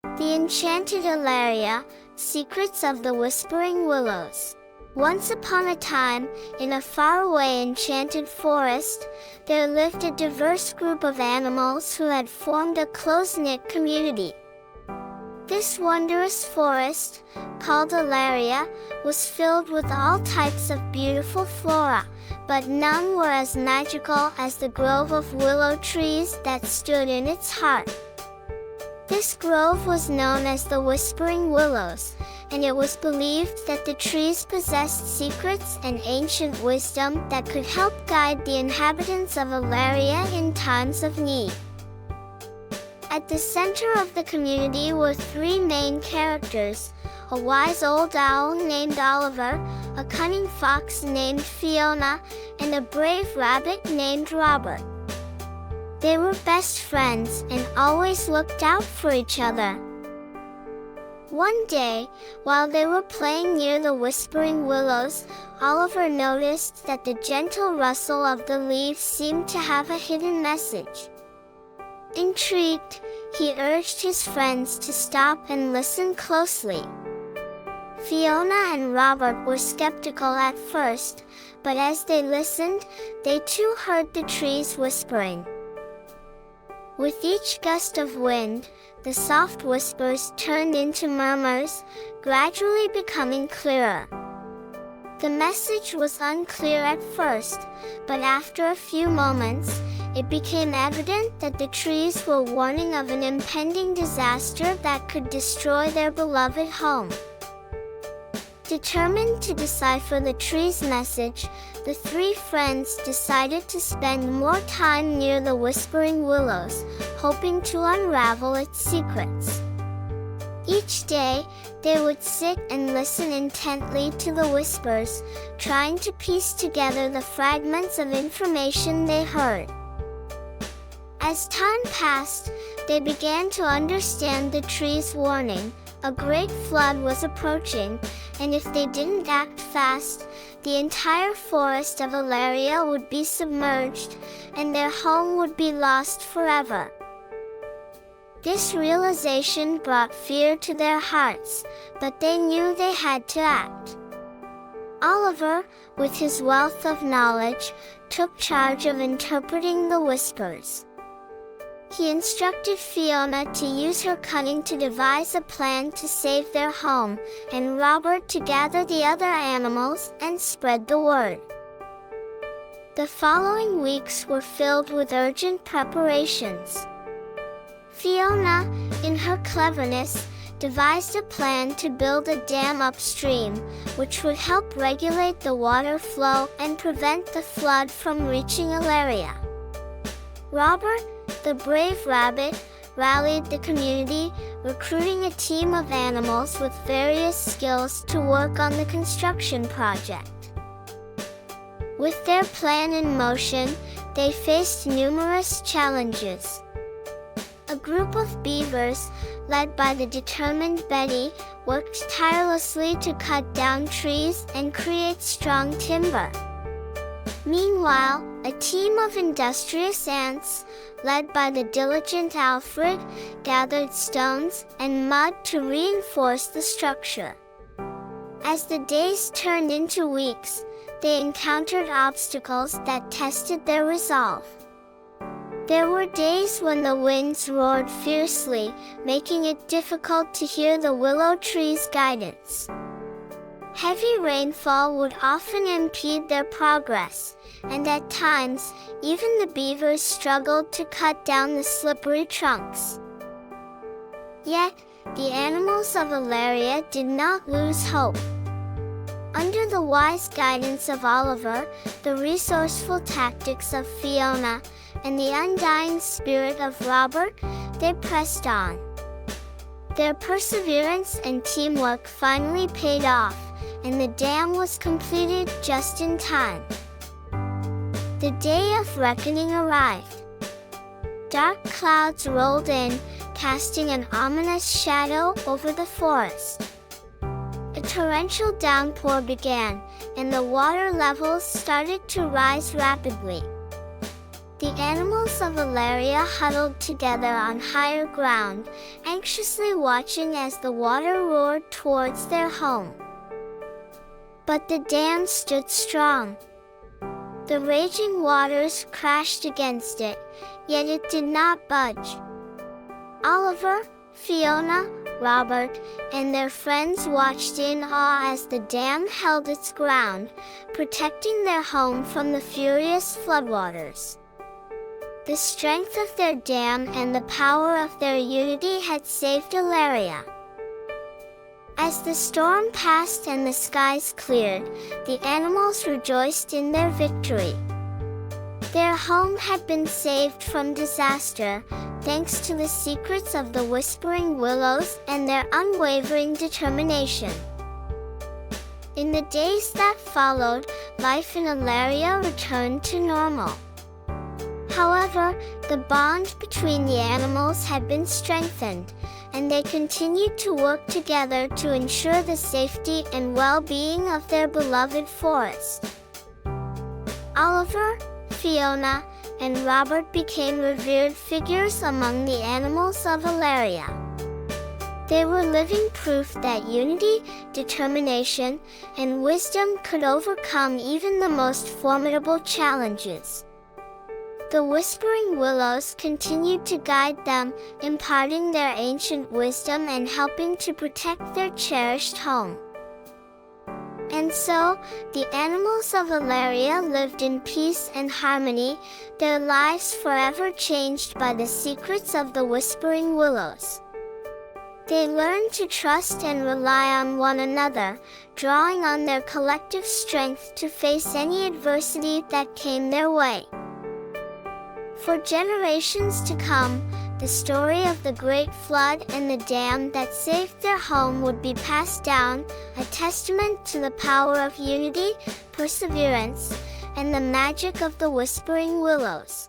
The Enchanted Elaria, Secrets of the Whispering Willows. Once upon a time, in a faraway enchanted forest, there lived a diverse group of animals who had formed a close-knit community. This wondrous forest, called Elaria, was filled with all types of beautiful flora, but none were as magical as the grove of willow trees that stood in its heart. This grove was known as the Whispering Willows, and it was believed that the trees possessed secrets and ancient wisdom that could help guide the inhabitants of Elaria in times of need. At the center of the community were three main characters: a wise old owl named Oliver, a cunning fox named Fiona, and a brave rabbit named Robert. They were best friends and always looked out for each other. One day, while they were playing near the Whispering Willows, Oliver noticed that the gentle rustle of the leaves seemed to have a hidden message. Intrigued, he urged his friends to stop and listen closely. Fiona and Robert were skeptical at first, but as they listened, they too heard the trees whispering. With each gust of wind, the soft whispers turned into murmurs, gradually becoming clearer. The message was unclear at first, but after a few moments, it became evident that the trees were warning of an impending disaster that could destroy their beloved home. Determined to decipher the tree's message, the three friends decided to spend more time near the Whispering Willows, hoping to unravel its secrets. Each day, they would sit and listen intently to the whispers, trying to piece together the fragments of information they heard. As time passed, they began to understand the tree's warning. A great flood was approaching, and if they didn't act fast, the entire forest of Elaria would be submerged, and their home would be lost forever. This realization brought fear to their hearts, but they knew they had to act. Oliver, with his wealth of knowledge, took charge of interpreting the whispers. He instructed Fiona to use her cunning to devise a plan to save their home, and Robert to gather the other animals and spread the word. The following weeks were filled with urgent preparations. Fiona, in her cleverness, devised a plan to build a dam upstream, which would help regulate the water flow and prevent the flood from reaching Elaria. Robert, the brave rabbit, rallied the community, recruiting a team of animals with various skills to work on the construction project. With their plan in motion, they faced numerous challenges. A group of beavers, led by the determined Betty, worked tirelessly to cut down trees and create strong timber. Meanwhile, a team of industrious ants, led by the diligent Alfred, gathered stones and mud to reinforce the structure. As the days turned into weeks, they encountered obstacles that tested their resolve. There were days when the winds roared fiercely, making it difficult to hear the willow tree's guidance. Heavy rainfall would often impede their progress, and at times, even the beavers struggled to cut down the slippery trunks. Yet, the animals of Elaria did not lose hope. Under the wise guidance of Oliver, the resourceful tactics of Fiona, and the undying spirit of Robert, they pressed on. Their perseverance and teamwork finally paid off, and the dam was completed just in time. The day of reckoning arrived. Dark clouds rolled in, casting an ominous shadow over the forest. A torrential downpour began, and the water levels started to rise rapidly. The animals of Elaria huddled together on higher ground, anxiously watching as the water roared towards their home. But the dam stood strong. The raging waters crashed against it, yet it did not budge. Oliver, Fiona, Robert, and their friends watched in awe as the dam held its ground, protecting their home from the furious floodwaters. The strength of their dam and the power of their unity had saved Elaria. As the storm passed and the skies cleared, the animals rejoiced in their victory. Their home had been saved from disaster, thanks to the secrets of the Whispering Willows and their unwavering determination. In the days that followed, life in Elaria returned to normal. However, the bond between the animals had been strengthened, and they continued to work together to ensure the safety and well-being of their beloved forest. Oliver, Fiona, and Robert became revered figures among the animals of Elaria. They were living proof that unity, determination, and wisdom could overcome even the most formidable challenges. The Whispering Willows continued to guide them, imparting their ancient wisdom and helping to protect their cherished home. And so, the animals of Elaria lived in peace and harmony, their lives forever changed by the secrets of the Whispering Willows. They learned to trust and rely on one another, drawing on their collective strength to face any adversity that came their way. For generations to come, the story of the Great Flood and the dam that saved their home would be passed down, a testament to the power of unity, perseverance, and the magic of the Whispering Willows.